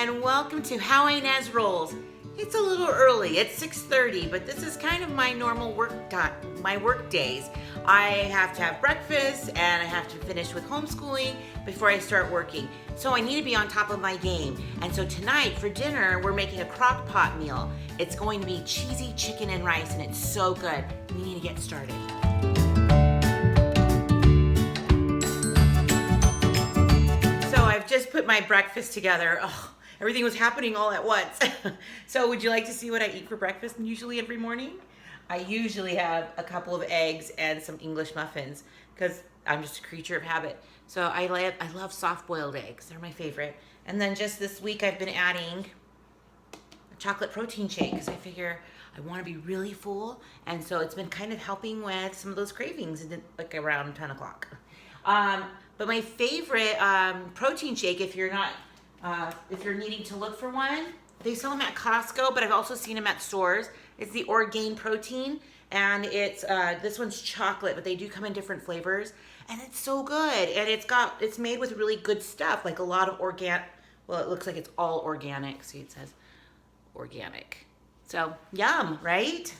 and welcome to How Ines Rolls. It's a little early, it's 6:30, but this is kind of my normal work time, my work days. I have to have breakfast and I have to finish with homeschooling before I start working. So I need to be on top of my game. And so tonight for dinner, we're making a crock pot meal. It's going to be cheesy chicken and rice and it's so good. We need to get started. I've just put my breakfast together. Oh, everything was happening all at once. So would you like to see what I eat for breakfast usually every morning? I usually have a couple of eggs and some English muffins because I'm just a creature of habit. So I love soft-boiled eggs. They're my favorite. And then just this week I've been adding a chocolate protein shake because I figure I want to be really full. And so it's been kind of helping with some of those cravings like around 10 o'clock. But my favorite protein shake, if you're needing to look for one, they sell them at Costco, but I've also seen them at stores. It's the Orgain protein, and it's this one's chocolate, but they do come in different flavors, and it's so good. And it's made with really good stuff, like a lot of organic. Well, it looks like it's all organic. See, it says organic. So yum, right?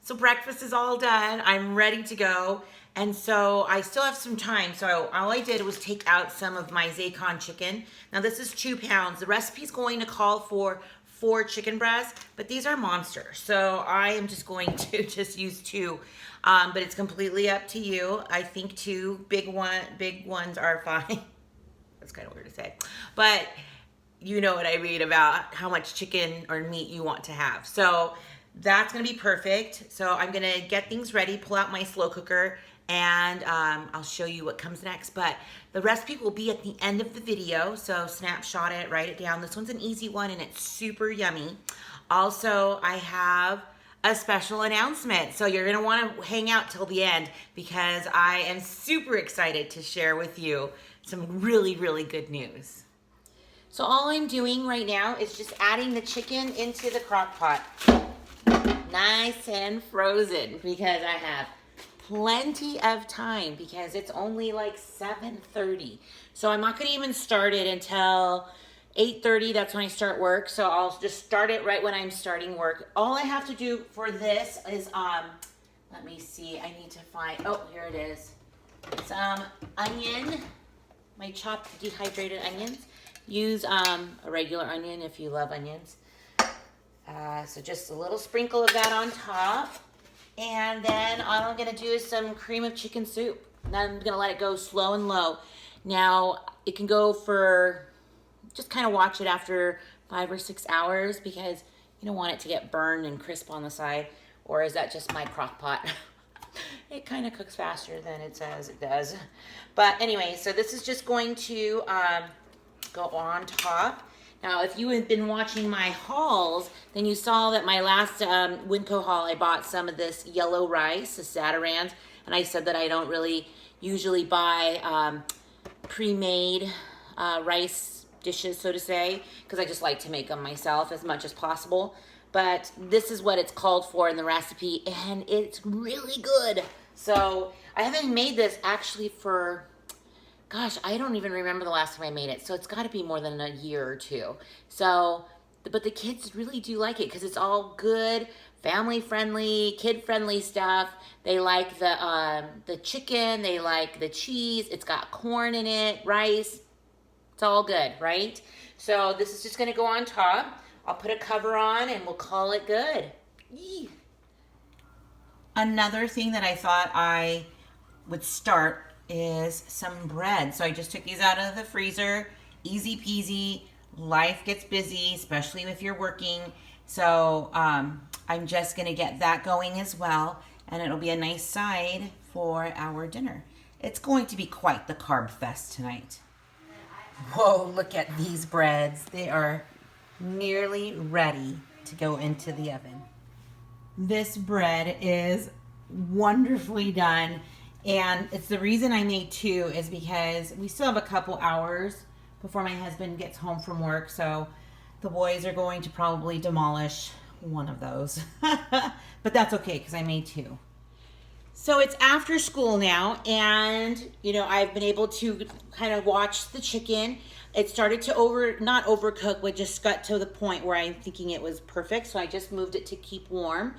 So breakfast is all done. I'm ready to go. And so I still have some time. So all I did was take out some of my Zacon chicken. Now this is 2 pounds. The recipe is going to call for 4 chicken breasts, but these are monsters. So I am just going to just use 2. But it's completely up to you. I think 2 big ones are fine. That's kind of weird to say. But you know what I mean about how much chicken or meat you want to have. So that's gonna be perfect. So I'm gonna get things ready, pull out my slow cooker, and I'll show you what comes next. But the recipe will be at the end of the video, so snapshot it, write it down. This one's an easy one and it's super yummy. Also, I have a special announcement, so you're gonna wanna hang out till the end because I am super excited to share with you some really, really good news. So all I'm doing right now is just adding the chicken into the crock pot. Nice and frozen because I have plenty of time because it's only like 7:30. So I'm not gonna even start it until 8:30. That's when I start work. So I'll just start it right when I'm starting work. All I have to do for this is, let me see, I need to find, oh, here it is. Some onion, my chopped dehydrated onions. Use a regular onion if you love onions. So just a little sprinkle of that on top. And then all I'm gonna do is some cream of chicken soup. And I'm gonna let it go slow and low. Now, it can go for, just kind of watch it after 5 or 6 hours because you don't want it to get burned and crisp on the side. Or is that just my crock pot? It kind of cooks faster than it says it does. But anyway, so this is just going to go on top. Now, if you have been watching my hauls, then you saw that my last Winco haul, I bought some of this yellow rice, the Satarans, and I said that I don't really usually buy pre-made rice dishes, so to say, because I just like to make them myself as much as possible. But this is what it's called for in the recipe, and it's really good. So I haven't made this actually for, gosh, I don't even remember the last time I made it. So it's got to be more than a year or 2. So, but the kids really do like it because it's all good, family-friendly, kid-friendly stuff. They like the chicken. They like the cheese. It's got corn in it, rice. It's all good, right? So this is just going to go on top. I'll put a cover on and we'll call it good. Yee. Another thing that I thought I would start is some bread. So I just took these out of the freezer. Easy peasy. Life gets busy, especially if you're working. So I'm just gonna get that going as well, and it'll be a nice side for our dinner. It's going to be quite the carb fest tonight. Whoa, look at these breads. They are nearly ready to go into the oven. This bread is wonderfully done. And it's the reason I made 2 is because we still have a couple hours before my husband gets home from work. So the boys are going to probably demolish one of those. But that's okay because I made 2. So it's after school now, and you know, I've been able to kind of watch the chicken. It started to not overcook, but just got to the point where I'm thinking it was perfect. So I just moved it to keep warm.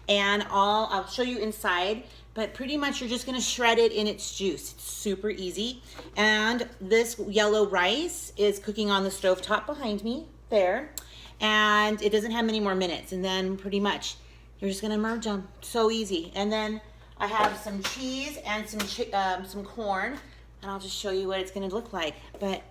And I'll show you inside, but pretty much you're just gonna shred it in its juice. It's super easy. And this yellow rice is cooking on the stovetop behind me there. And it doesn't have many more minutes. And then pretty much you're just gonna merge them. So easy. And then I have some cheese and some corn, and I'll just show you what it's gonna look like. But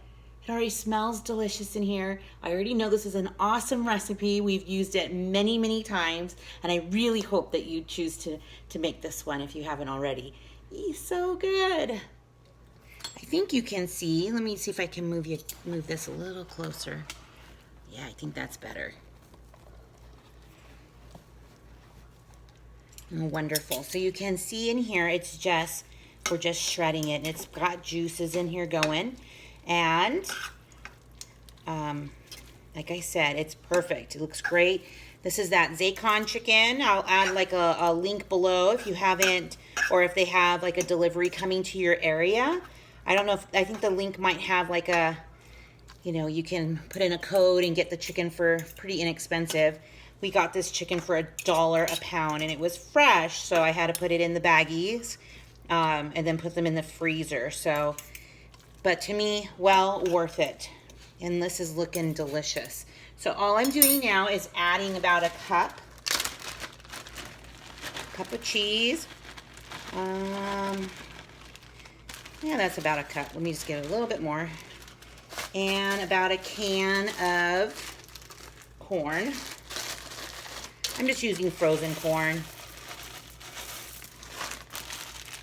it already smells delicious in here. I already know this is an awesome recipe. We've used it many, many times, and I really hope that you choose to make this one if you haven't already. It's so good. I think you can see. Let me see if I can move this a little closer. Yeah, I think that's better. Oh, wonderful. So you can see in here, we're just shredding it, and it's got juices in here going. And like I said, it's perfect. It looks great. This is that Zacon chicken. I'll add like a link below if you haven't, or if they have like a delivery coming to your area. I don't know I think the link might have like you can put in a code and get the chicken for pretty inexpensive. We got this chicken for $1 a pound, and it was fresh, so I had to put it in the baggies and then put them in the freezer. So, but to me, well worth it. And this is looking delicious. So all I'm doing now is adding about a cup of cheese. Yeah, that's about a cup. Let me just get a little bit more. And about a can of corn. I'm just using frozen corn.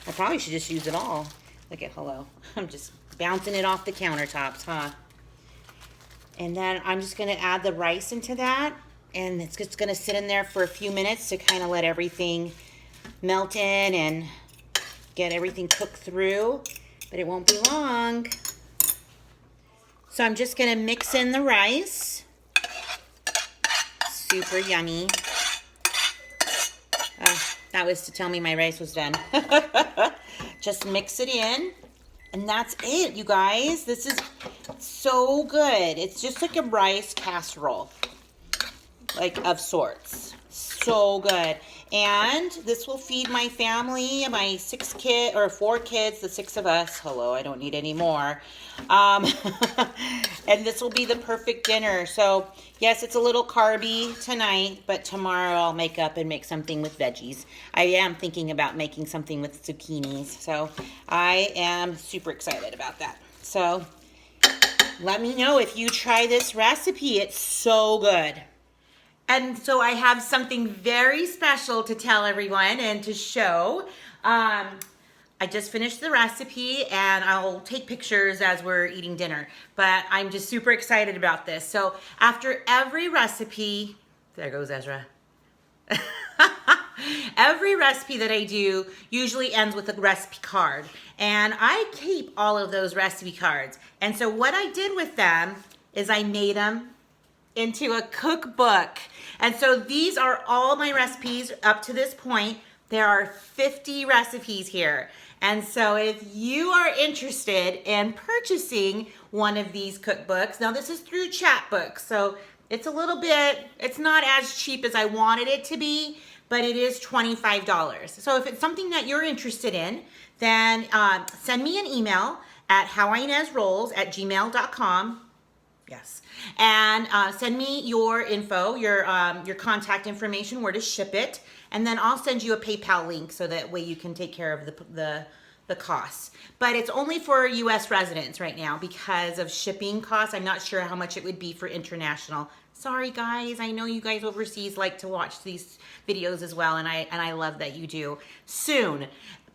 I probably should just use it all. Look at hello. I'm just bouncing it off the countertops, huh? And then I'm just gonna add the rice into that, and it's just gonna sit in there for a few minutes to kind of let everything melt in and get everything cooked through, but it won't be long. So I'm just gonna mix in the rice. Super yummy. That was to tell me my rice was done. Just mix it in, and that's it, you guys. This is so good. It's just like a rice casserole, like of sorts. So good. And this will feed my family, my 4 kids, the 6 of us. Hello, I don't need any more. And this will be the perfect dinner. So yes, it's a little carby tonight, but tomorrow I'll make up and make something with veggies. I am thinking about making something with zucchinis. So I am super excited about that. So let me know if you try this recipe. It's so good. And so I have something very special to tell everyone and to show. I just finished the recipe, and I'll take pictures as we're eating dinner, but I'm just super excited about this. So after every recipe, there goes Ezra. Every recipe that I do usually ends with a recipe card, and I keep all of those recipe cards. And so what I did with them is I made them into a cookbook. And so these are all my recipes up to this point. There are 50 recipes here. And so if you are interested in purchasing one of these cookbooks, now this is through Chatbooks, so it's it's not as cheap as I wanted it to be, but it is $25. So if it's something that you're interested in, then send me an email at howInesRolls@gmail.com. Yes. And send me your info, your contact information, where to ship it, and then I'll send you a PayPal link so that way you can take care of the costs. But it's only for U.S. residents right now because of shipping costs. I'm not sure how much it would be for international. Sorry guys, I know you guys overseas like to watch these videos as well, and I love that you do. Soon.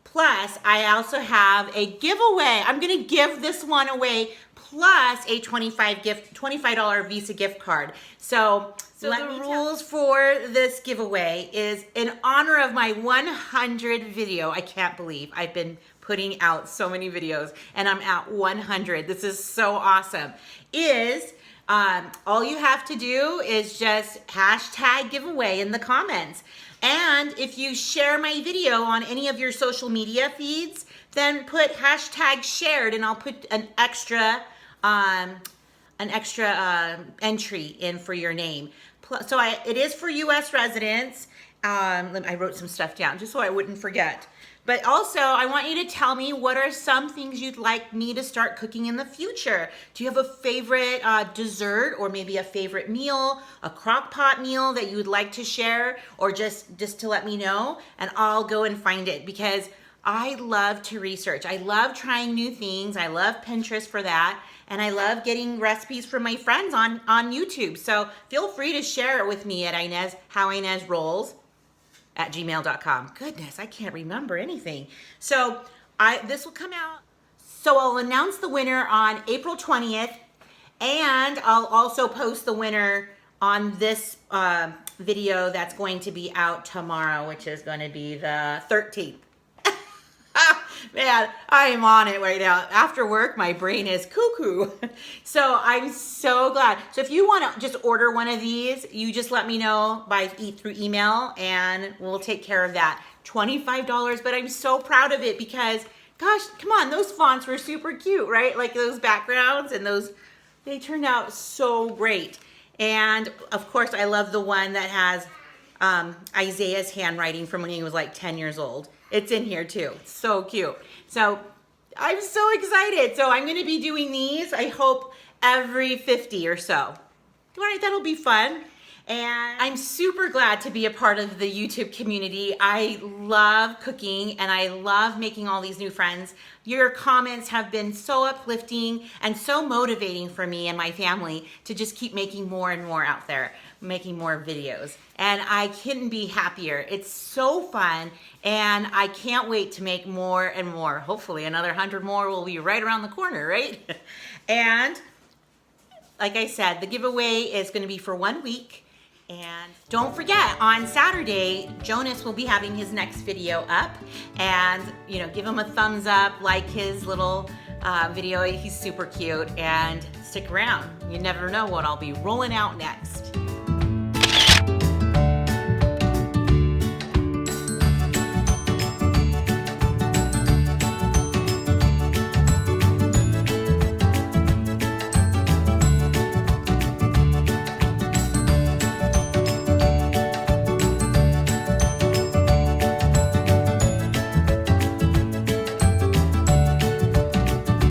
Plus, I also have a giveaway. I'm gonna give this one away, plus a $25 Visa gift card. So the rules for this giveaway is in honor of my 100 video. I can't believe I've been putting out so many videos, and I'm at 100. This is so awesome. All you have to do is just hashtag giveaway in the comments. And if you share my video on any of your social media feeds, then put hashtag shared, and I'll put an extra entry in for your name. So it is for U.S. residents. I wrote some stuff down just so I wouldn't forget. But also, I want you to tell me what are some things you'd like me to start cooking in the future. Do you have a favorite dessert, or maybe a favorite meal, a crock pot meal that you would like to share, or just to let me know, and I'll go and find it, because I love to research. I love trying new things. I love Pinterest for that. And I love getting recipes from my friends on YouTube. So feel free to share it with me at Ines, howinezrolls@gmail.com. Goodness, I can't remember anything. So this will come out. So I'll announce the winner on April 20th. And I'll also post the winner on this video that's going to be out tomorrow, which is going to be the 13th. Man, I am on it right now. After work, my brain is cuckoo. So I'm so glad. So if you want to just order one of these, you just let me know through email, and we'll take care of that. $25, but I'm so proud of it because, gosh, come on, those fonts were super cute, right? Like those backgrounds and they turned out so great. And of course, I love the one that has Isaiah's handwriting from when he was like 10 years old. It's in here too. It's so cute. So I'm so excited. So I'm going to be doing these, I hope, every 50 or so. All right, that'll be fun. And I'm super glad to be a part of the YouTube community. I love cooking and I love making all these new friends. Your comments have been so uplifting and so motivating for me and my family to just keep making more and more out there, making more videos. And I couldn't be happier. It's so fun, and I can't wait to make more and more. Hopefully another 100 more will be right around the corner, right? And like I said, the giveaway is going to be for 1 week. And don't forget, on Saturday, Jonas will be having his next video up, and give him a thumbs up, like his little video. He's super cute, and stick around. You never know what I'll be rolling out next.